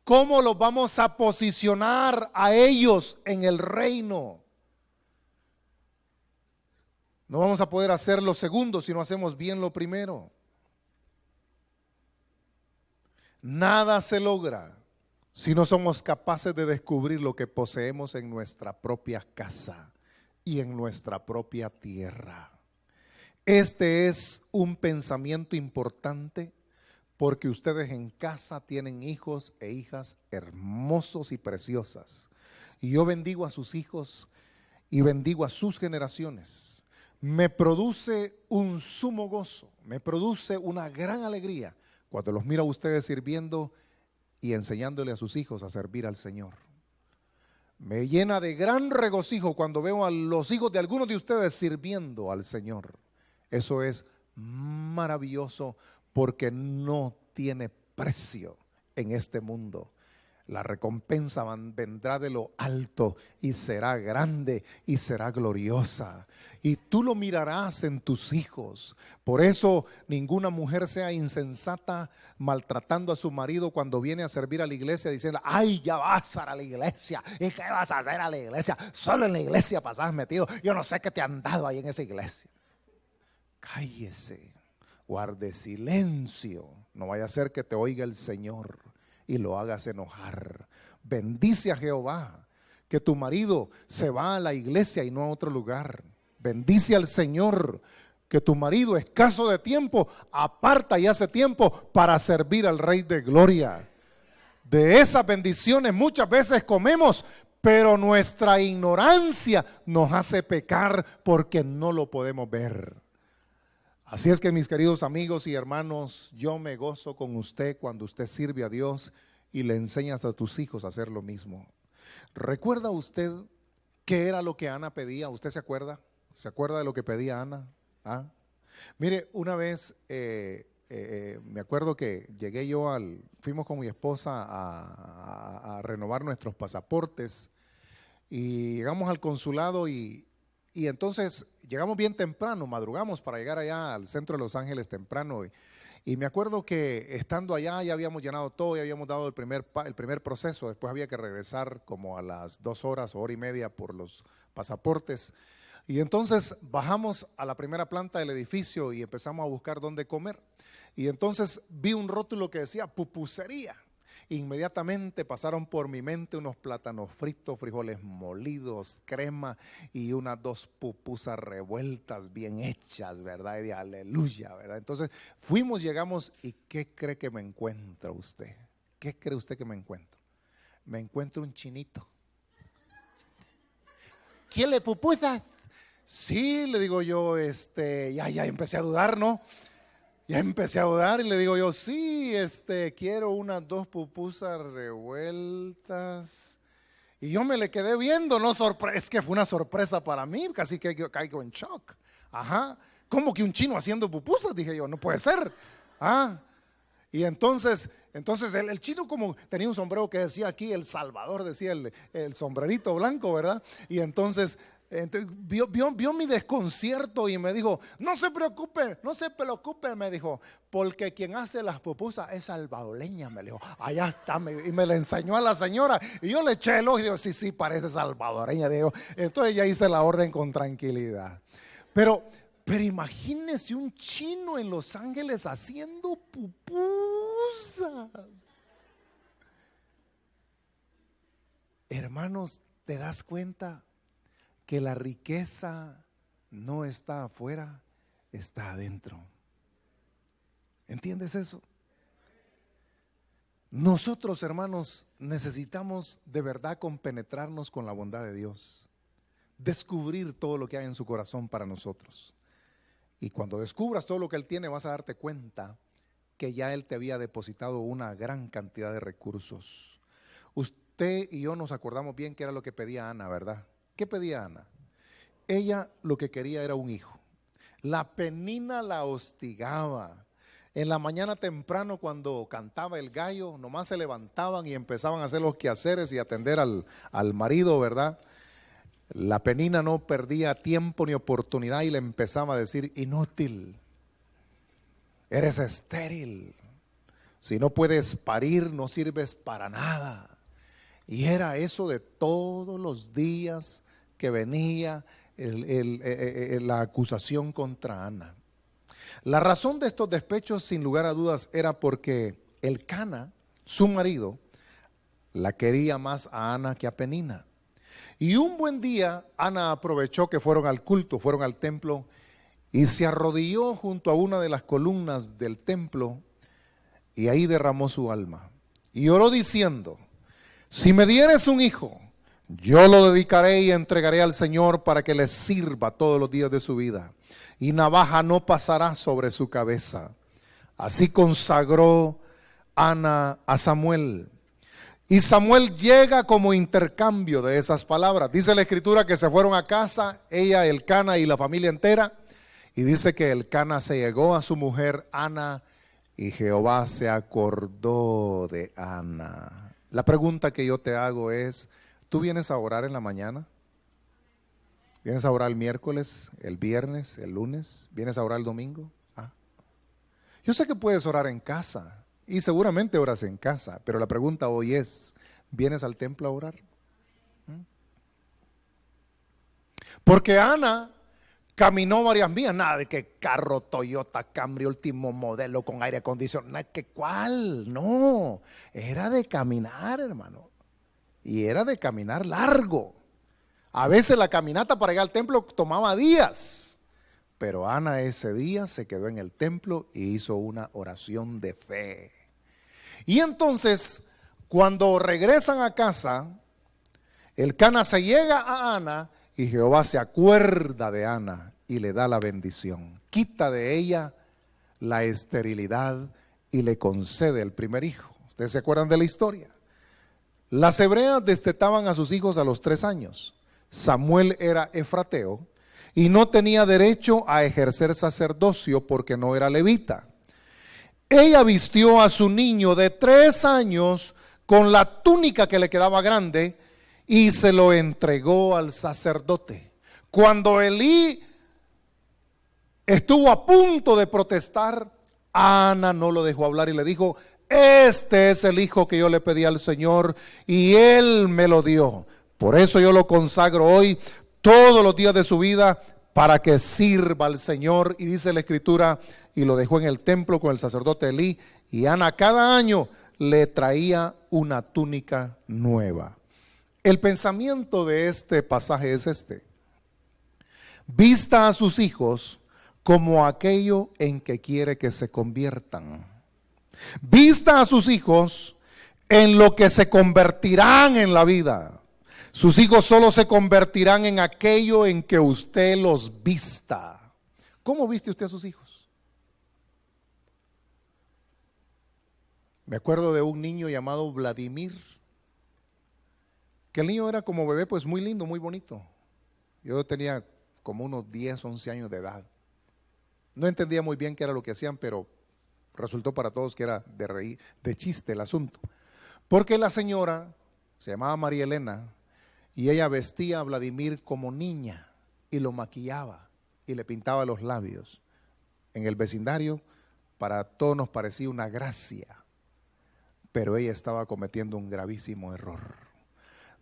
¿cómo los vamos a posicionar a ellos en el reino? No vamos a poder hacer lo segundo si no hacemos bien lo primero. Nada se logra si no somos capaces de descubrir lo que poseemos en nuestra propia casa y en nuestra propia tierra. Este es un pensamiento importante porque ustedes en casa tienen hijos e hijas hermosos y preciosas. Y yo bendigo a sus hijos y bendigo a sus generaciones. Me produce un sumo gozo, me produce una gran alegría cuando los miro a ustedes sirviendo y enseñándole a sus hijos a servir al Señor. Me llena de gran regocijo cuando veo a los hijos de algunos de ustedes sirviendo al Señor. Eso es maravilloso porque no tiene precio en este mundo. La recompensa vendrá de lo alto y será grande y será gloriosa. Y tú lo mirarás en tus hijos. Por eso ninguna mujer sea insensata maltratando a su marido cuando viene a servir a la iglesia diciendo: ay, ya vas para la iglesia. ¿Y qué vas a hacer a la iglesia? Solo en la iglesia pasas metido. Yo no sé qué te han dado ahí en esa iglesia. Cállese, guarde silencio. No vaya a ser que te oiga el Señor y lo hagas enojar. Bendice a Jehová, que tu marido se va a la iglesia y no a otro lugar. Bendice al Señor, que tu marido, escaso de tiempo, aparta y hace tiempo para servir al Rey de Gloria. De esas bendiciones muchas veces comemos, pero nuestra ignorancia nos hace pecar porque no lo podemos ver. Así es que, mis queridos amigos y hermanos, yo me gozo con usted cuando usted sirve a Dios y le enseñas a tus hijos a hacer lo mismo. ¿Recuerda usted qué era lo que Ana pedía? ¿Usted se acuerda? ¿Se acuerda de lo que pedía Ana? ¿Ah? Mire, una vez me acuerdo que fuimos con mi esposa a renovar nuestros pasaportes y llegamos al consulado y entonces llegamos bien temprano, madrugamos para llegar allá al centro de Los Ángeles temprano Y me acuerdo que estando allá ya habíamos llenado todo, ya habíamos dado el primer proceso, después había que regresar como a las 2 horas o hora y media por los pasaportes. Y entonces bajamos a la primera planta del edificio y empezamos a buscar dónde comer. Y entonces vi un rótulo que decía pupusería. Inmediatamente pasaron por mi mente unos plátanos fritos, frijoles molidos, crema y unas 2 pupusas revueltas bien hechas, ¿verdad? Y aleluya, ¿verdad? Entonces fuimos, llegamos y ¿qué cree que me encuentra usted? ¿Qué cree usted que me encuentro? Me encuentro un chinito. ¿Quiere pupusas? Sí, le digo yo, ya empecé a dudar, ¿no? Ya empecé a dudar y le digo yo, sí, quiero unas 2 pupusas revueltas. Y yo me le quedé viendo, no es que fue una sorpresa para mí, casi que yo caigo en shock. Ajá, ¿cómo que un chino haciendo pupusas? Dije yo, no puede ser. Y entonces el chino como tenía un sombrero que decía aquí, El Salvador, decía el sombrerito blanco, ¿verdad? Y entonces vio mi desconcierto y me dijo, no se preocupe, me dijo, porque quien hace las pupusas es salvadoreña, me dijo, allá está, y me le enseñó a la señora, y yo le eché el ojo y digo, sí, parece salvadoreña, digo. Entonces ya hice la orden con tranquilidad. Pero imagínese un chino en Los Ángeles haciendo pupusas. Hermanos, ¿te das cuenta que la riqueza no está afuera, está adentro? ¿Entiendes eso? Nosotros, hermanos, necesitamos de verdad compenetrarnos con la bondad de Dios, descubrir todo lo que hay en su corazón para nosotros. Y cuando descubras todo lo que Él tiene, vas a darte cuenta que ya Él te había depositado una gran cantidad de recursos. Usted y yo nos acordamos bien que era lo que pedía Ana, ¿verdad? ¿Qué pedía Ana? Ella lo que quería era un hijo. La Penina la hostigaba. En la mañana temprano, cuando cantaba el gallo, nomás se levantaban y empezaban a hacer los quehaceres y atender al marido, ¿verdad? La Penina no perdía tiempo ni oportunidad y le empezaba a decir, inútil, eres estéril, si no puedes parir no sirves para nada. Y era eso de todos los días que venía la acusación contra Ana. La razón de estos despechos, sin lugar a dudas, era porque Elcana, su marido, la quería más a Ana que a Penina. Y un buen día Ana aprovechó que fueron al culto, fueron al templo y se arrodilló junto a una de las columnas del templo y ahí derramó su alma. Y oró diciendo, si me dieres un hijo, yo lo dedicaré y entregaré al Señor para que le sirva todos los días de su vida. Y navaja no pasará sobre su cabeza. Así consagró Ana a Samuel. Y Samuel llega como intercambio de esas palabras. Dice la escritura que se fueron a casa, ella, Elcana y la familia entera. Y dice que Elcana se llegó a su mujer Ana y Jehová se acordó de Ana. La pregunta que yo te hago es, ¿tú vienes a orar en la mañana? ¿Vienes a orar el miércoles, el viernes, el lunes? ¿Vienes a orar el domingo? Yo sé que puedes orar en casa. Y seguramente oras en casa, pero la pregunta hoy es, ¿vienes al templo a orar? Porque Ana caminó varias millas, nada de que carro Toyota Camry último modelo con aire acondicionado, que cuál, no, era de caminar, hermano, y era de caminar largo. A veces la caminata para llegar al templo tomaba días. Pero Ana ese día se quedó en el templo y hizo una oración de fe. Y entonces, cuando regresan a casa, Elcana se llega a Ana y Jehová se acuerda de Ana y le da la bendición. Quita de ella la esterilidad y le concede el primer hijo. ¿Ustedes se acuerdan de la historia? Las hebreas destetaban a sus hijos a los 3 años. Samuel era efrateo y no tenía derecho a ejercer sacerdocio porque no era levita. Ella vistió a su niño de 3 años con la túnica que le quedaba grande y se lo entregó al sacerdote. Cuando Elí estuvo a punto de protestar, Ana no lo dejó hablar y le dijo: este es el hijo que yo le pedí al Señor y Él me lo dio. Por eso yo lo consagro hoy, todos los días de su vida, para que sirva al Señor. Y dice la Escritura, y lo dejó en el templo con el sacerdote Elí, y Ana cada año le traía una túnica nueva. El pensamiento de este pasaje es este: vista a sus hijos como aquello en que quiere que se conviertan. Vista a sus hijos en lo que se convertirán en la vida. Sus hijos solo se convertirán en aquello en que usted los vista. ¿Cómo viste usted a sus hijos? Me acuerdo de un niño llamado Vladimir, que el niño era como bebé, pues muy lindo, muy bonito. Yo tenía como unos 10, 11 años de edad. No entendía muy bien qué era lo que hacían, pero resultó para todos que era de reír, de chiste el asunto. Porque la señora se llamaba María Elena y ella vestía a Vladimir como niña y lo maquillaba y le pintaba los labios. En el vecindario para todos nos parecía una gracia, pero ella estaba cometiendo un gravísimo error.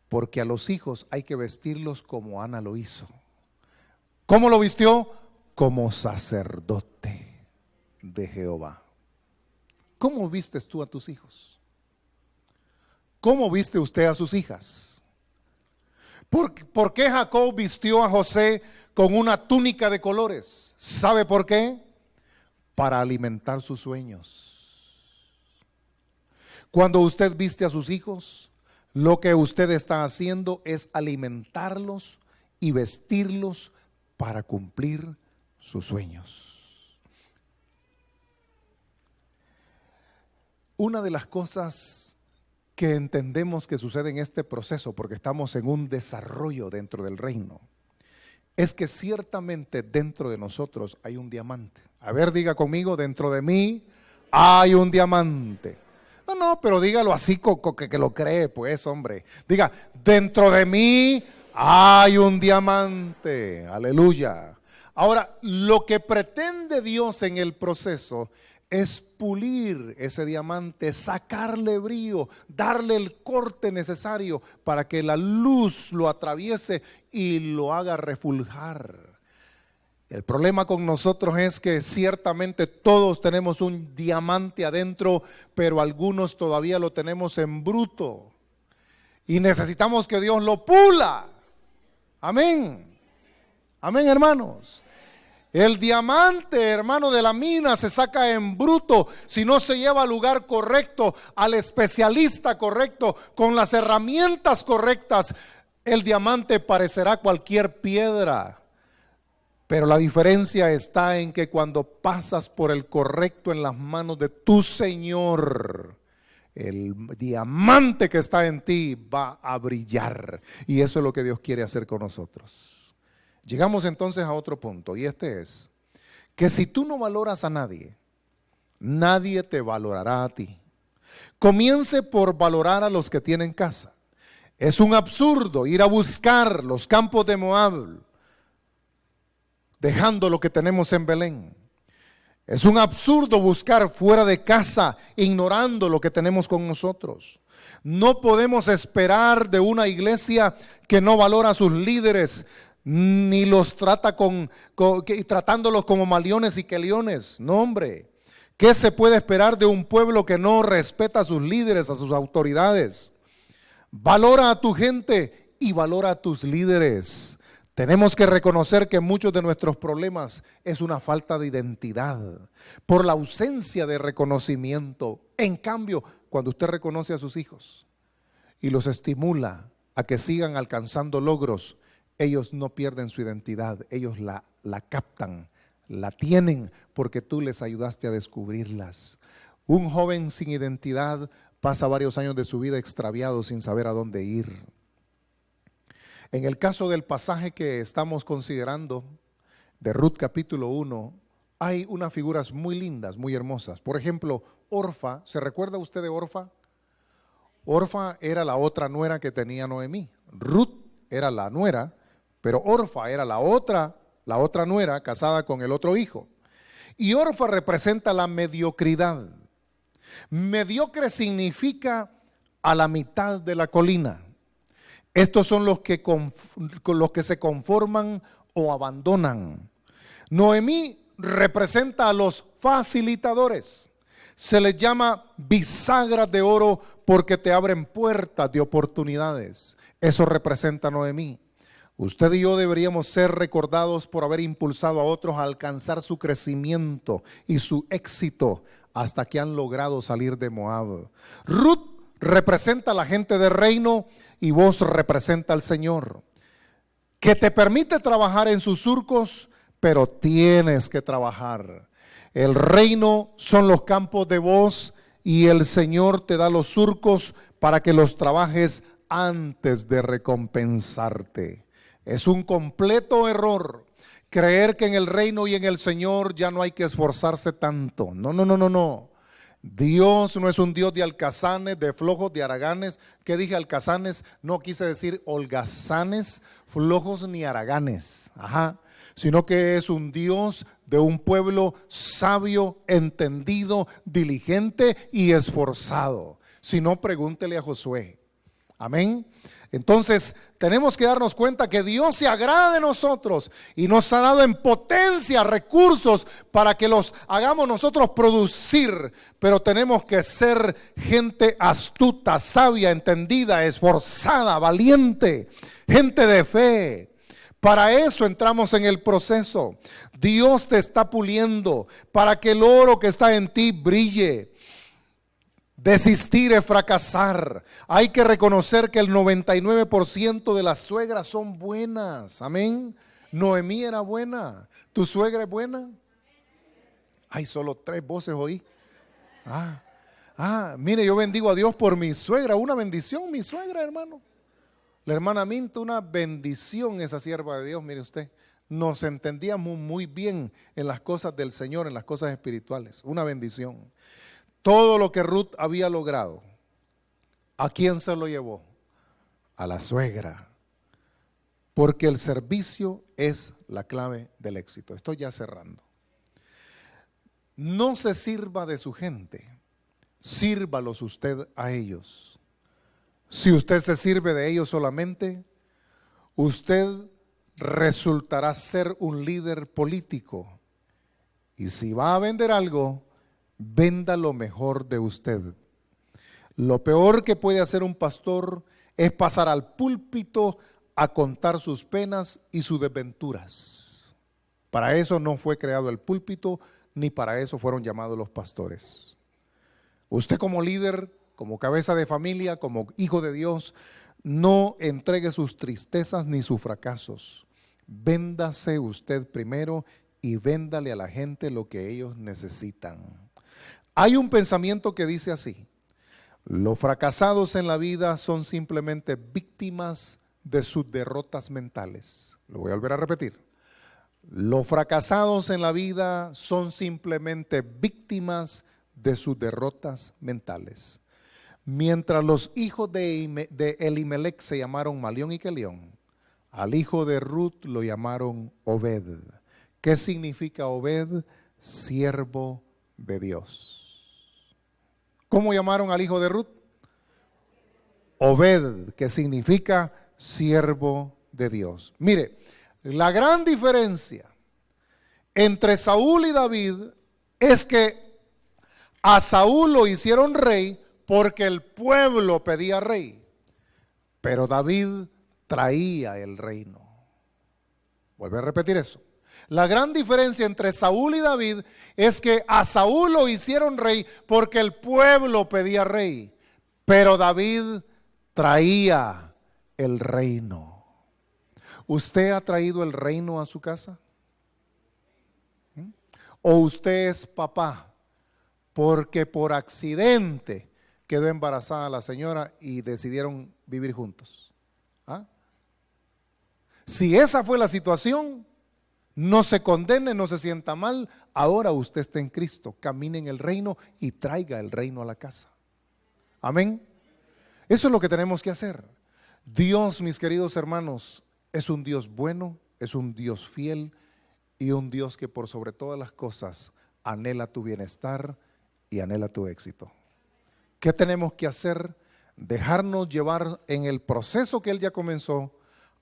Porque a los hijos hay que vestirlos como Ana lo hizo. ¿Cómo lo vistió? Como sacerdote de Jehová. ¿Cómo vistes tú a tus hijos? ¿Cómo viste usted a sus hijas? ¿Por qué Jacob vistió a José con una túnica de colores? ¿Sabe por qué? Para alimentar sus sueños. Cuando usted viste a sus hijos, lo que usted está haciendo es alimentarlos y vestirlos para cumplir sus sueños. Una de las cosas que entendemos que sucede en este proceso, porque estamos en un desarrollo dentro del reino, es que ciertamente dentro de nosotros hay un diamante. A ver, diga conmigo: dentro de mí hay un diamante. No, pero dígalo así que lo cree, pues, hombre. Diga: dentro de mí hay un diamante. Aleluya. Ahora, lo que pretende Dios en el proceso es pulir ese diamante, sacarle brillo, darle el corte necesario para que la luz lo atraviese y lo haga refuljar. El problema con nosotros es que ciertamente todos tenemos un diamante adentro, pero algunos todavía lo tenemos en bruto y necesitamos que Dios lo pula. Amén. Amén, hermanos. El diamante, hermano, de la mina se saca en bruto si no se lleva al lugar correcto, al especialista correcto, con las herramientas correctas. El diamante parecerá cualquier piedra, pero la diferencia está en que cuando pasas por el correcto en las manos de tu Señor, el diamante que está en ti va a brillar. Y eso es lo que Dios quiere hacer con nosotros. Llegamos entonces a otro punto, y este es que si tú no valoras a nadie, nadie te valorará a ti. Comience por valorar a los que tienen casa. Es un absurdo ir a buscar los campos de Moab dejando lo que tenemos en Belén. Es un absurdo buscar fuera de casa ignorando lo que tenemos con nosotros. No podemos esperar de una iglesia que no valora a sus líderes, ni los trata tratándolos como maliones y queliones. No, hombre. ¿Qué se puede esperar de un pueblo que no respeta a sus líderes, a sus autoridades? Valora a tu gente y valora a tus líderes. Tenemos que reconocer que muchos de nuestros problemas es una falta de identidad, por la ausencia de reconocimiento. En cambio, cuando usted reconoce a sus hijos y los estimula a que sigan alcanzando logros, ellos no pierden su identidad, ellos la captan, la tienen porque tú les ayudaste a descubrirlas. Un joven sin identidad pasa varios años de su vida extraviado sin saber a dónde ir. En el caso del pasaje que estamos considerando, de Ruth capítulo 1, hay unas figuras muy lindas, muy hermosas. Por ejemplo, Orfa, ¿se recuerda usted de Orfa? Orfa era la otra nuera que tenía Noemí. Ruth era la nuera, pero Orfa era la otra nuera casada con el otro hijo. Y Orfa representa la mediocridad. Mediocre significa a la mitad de la colina. Estos son los que se conforman o abandonan. Noemí representa a los facilitadores. Se les llama bisagras de oro porque te abren puertas de oportunidades. Eso representa a Noemí. Usted y yo deberíamos ser recordados por haber impulsado a otros a alcanzar su crecimiento y su éxito hasta que han logrado salir de Moab. Ruth representa a la gente del reino y vos representa al Señor, que te permite trabajar en sus surcos, pero tienes que trabajar. El reino son los campos de vos y el Señor te da los surcos para que los trabajes antes de recompensarte. Es un completo error creer que en el reino y en el Señor ya no hay que esforzarse tanto. No. Dios no es un Dios de alcazanes, de flojos, de haraganes. ¿Qué dije alcazanes? No quise decir holgazanes, flojos ni haraganes. Sino que es un Dios de un pueblo sabio, entendido, diligente y esforzado. Si no, pregúntele a Josué. Amén. Entonces tenemos que darnos cuenta que Dios se agrada de nosotros y nos ha dado en potencia recursos para que los hagamos nosotros producir, pero tenemos que ser gente astuta, sabia, entendida, esforzada, valiente, gente de fe. Para eso entramos en el proceso. Dios te está puliendo para que el oro que está en ti brille. Desistir es fracasar. Hay que reconocer que el 99% de las suegras son buenas. Amén. Noemí era buena. ¿Tu suegra es buena? Hay solo 3 voces oí. Mire, yo bendigo a Dios por mi suegra. Una bendición, mi suegra, hermano. La hermana Minta, una bendición esa sierva de Dios, mire usted. Nos entendíamos muy bien en las cosas del Señor, en las cosas espirituales. Una bendición. Todo lo que Ruth había logrado, ¿a quién se lo llevó? A la suegra. Porque el servicio es la clave del éxito. Estoy ya cerrando. No se sirva de su gente, sírvalos usted a ellos. Si usted se sirve de ellos solamente, usted resultará ser un líder político. Y si va a vender algo, venda lo mejor de usted. Lo peor que puede hacer un pastor es pasar al púlpito a contar sus penas y sus desventuras. Para eso no fue creado el púlpito, ni para eso fueron llamados los pastores. Usted como líder, como cabeza de familia, como hijo de Dios, no entregue sus tristezas ni sus fracasos. Véndase usted primero y véndale a la gente lo que ellos necesitan. Hay un pensamiento que dice así: los fracasados en la vida son simplemente víctimas de sus derrotas mentales. Lo voy a volver a repetir. Los fracasados en la vida son simplemente víctimas de sus derrotas mentales. Mientras los hijos de Elimelech se llamaron Malión y Kelión, al hijo de Ruth lo llamaron Obed. ¿Qué significa Obed? Siervo de Dios. ¿Cómo llamaron al hijo de Ruth? Obed, que significa siervo de Dios. Mire, la gran diferencia entre Saúl y David es que a Saúl lo hicieron rey porque el pueblo pedía rey, pero David traía el reino. Vuelvo a repetir eso. La gran diferencia entre Saúl y David es que a Saúl lo hicieron rey porque el pueblo pedía rey, pero David traía el reino. ¿Usted ha traído el reino a su casa? ¿O usted es papá porque por accidente quedó embarazada la señora y decidieron vivir juntos? Si esa fue la situación, no se condene, no se sienta mal. Ahora usted está en Cristo, camine en el reino y traiga el reino a la casa. Amén. Eso es lo que tenemos que hacer. Dios, mis queridos hermanos, es un Dios bueno, es un Dios fiel y un Dios que por sobre todas las cosas anhela tu bienestar y anhela tu éxito. ¿Qué tenemos que hacer? Dejarnos llevar en el proceso que Él ya comenzó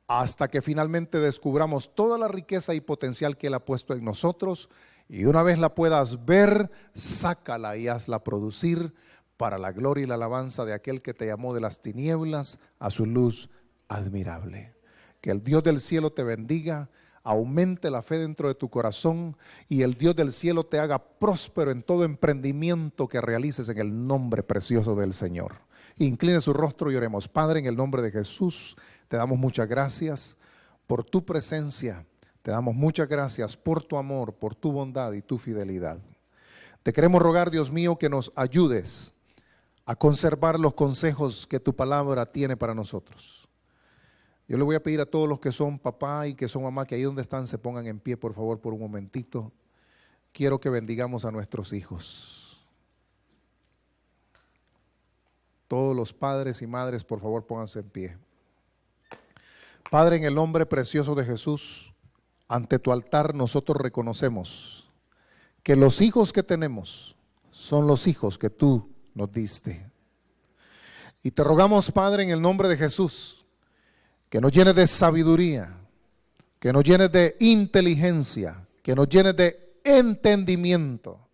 hasta que finalmente descubramos toda la riqueza y potencial que Él ha puesto en nosotros, y una vez la puedas ver, sácala y hazla producir para la gloria y la alabanza de aquel que te llamó de las tinieblas a su luz admirable. Que el Dios del cielo te bendiga, aumente la fe dentro de tu corazón y el Dios del cielo te haga próspero en todo emprendimiento que realices en el nombre precioso del Señor. Incline su rostro y oremos. Padre, en el nombre de Jesús, te damos muchas gracias por tu presencia. Te damos muchas gracias por tu amor, por tu bondad y tu fidelidad. Te queremos rogar, Dios mío, que nos ayudes a conservar los consejos que tu palabra tiene para nosotros. Yo le voy a pedir a todos los que son papá y que son mamá, que ahí donde están se pongan en pie, por favor, por un momentito. Quiero que bendigamos a nuestros hijos. Todos los padres y madres, por favor, pónganse en pie. Padre, en el nombre precioso de Jesús, ante tu altar nosotros reconocemos que los hijos que tenemos son los hijos que tú nos diste. Y te rogamos, Padre, en el nombre de Jesús, que nos llenes de sabiduría, que nos llenes de inteligencia, que nos llenes de entendimiento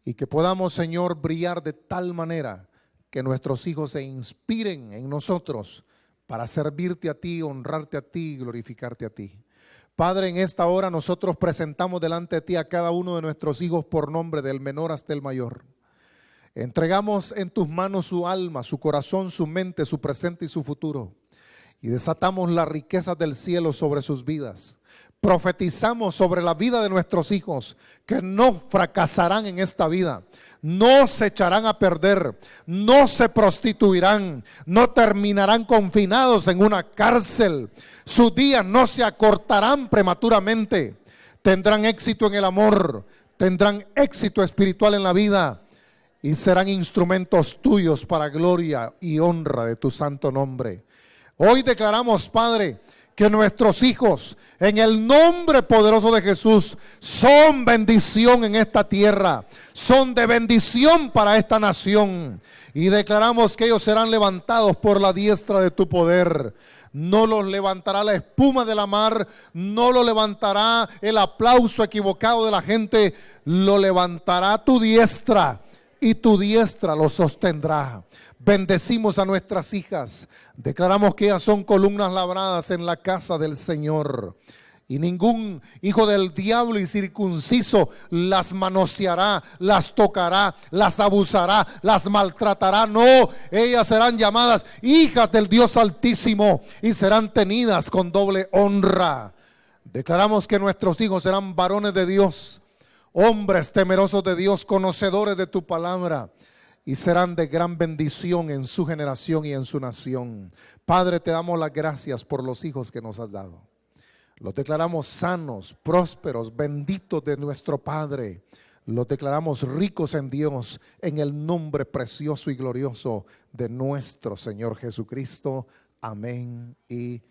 y que podamos, Señor, brillar de tal manera que nuestros hijos se inspiren en nosotros para servirte a ti, honrarte a ti y glorificarte a ti. Padre, en esta hora nosotros presentamos delante de ti a cada uno de nuestros hijos por nombre, del menor hasta el mayor. Entregamos en tus manos su alma, su corazón, su mente, su presente y su futuro. Y desatamos las riquezas del cielo sobre sus vidas. Profetizamos sobre la vida de nuestros hijos que no fracasarán en esta vida, no se echarán a perder, no se prostituirán, no terminarán confinados en una cárcel, sus días no se acortarán prematuramente, tendrán éxito en el amor, tendrán éxito espiritual en la vida y serán instrumentos tuyos para gloria y honra de tu santo nombre. Hoy declaramos, Padre, que nuestros hijos, en el nombre poderoso de Jesús, son bendición en esta tierra, son de bendición para esta nación. Y declaramos que ellos serán levantados por la diestra de tu poder. No los levantará la espuma de la mar, no lo levantará el aplauso equivocado de la gente, lo levantará tu diestra y tu diestra lo sostendrá. Bendecimos a nuestras hijas, declaramos que ellas son columnas labradas en la casa del Señor. Y ningún hijo del diablo incircunciso las manoseará, las tocará, las abusará, las maltratará. No, ellas serán llamadas hijas del Dios Altísimo y serán tenidas con doble honra. Declaramos que nuestros hijos serán varones de Dios, hombres temerosos de Dios, conocedores de tu palabra, y serán de gran bendición en su generación y en su nación. Padre, te damos las gracias por los hijos que nos has dado. Los declaramos sanos, prósperos, benditos de nuestro Padre. Los declaramos ricos en Dios, en el nombre precioso y glorioso de nuestro Señor Jesucristo. Amén y